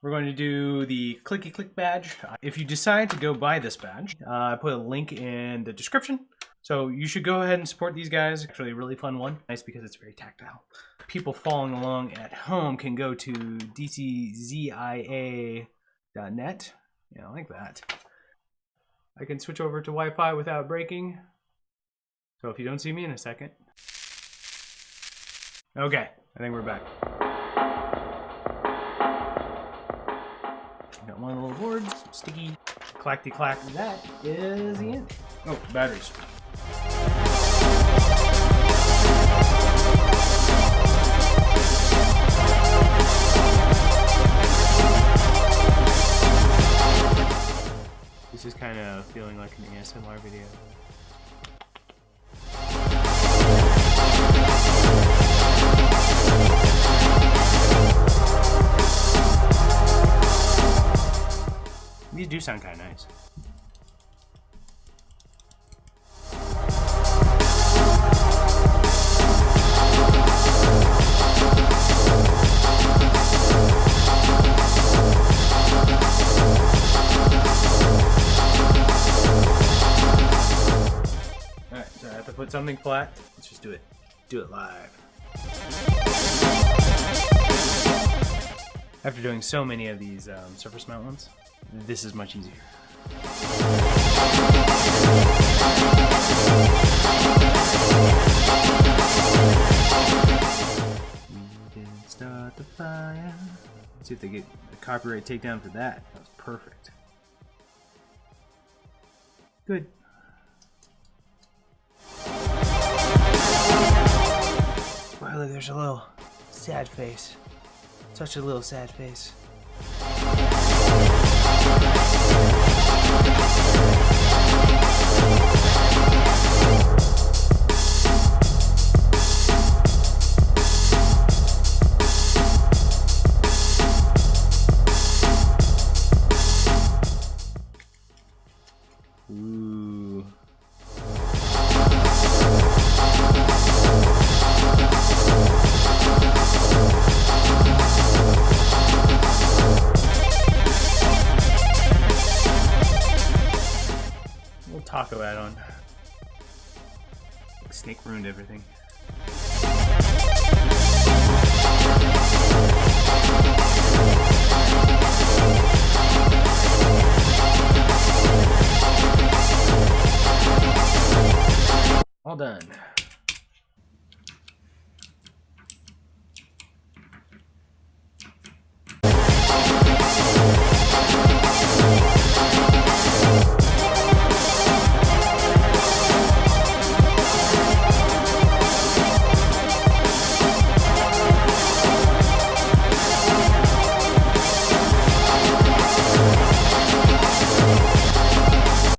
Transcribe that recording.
We're going to do the clicky click badge. If you decide to go buy this badge, I put a link in the description. So you should go ahead and support these guys. Actually a really fun one. Nice because it's very tactile. People following along at home can go to DCZia.net. Yeah, I like that. I can switch over to Wi-Fi without breaking. So if you don't see me in a second. Okay, I think we're back. Got one of the little boards, sticky, clackety clack. That is the end. Oh, batteries. This is kind of feeling like an ASMR video. These do sound kind of nice. Alright, so I have to put something flat. Let's just do it. Do it live. After doing so many of these surface mount ones, this is much easier. We didn't start the fire. Let's see if they get a copyright takedown for that. That was perfect. Good. Wow, look, there's a little sad face. Such a little sad face. Ooh. Taco add-on. Snake ruined everything. All done.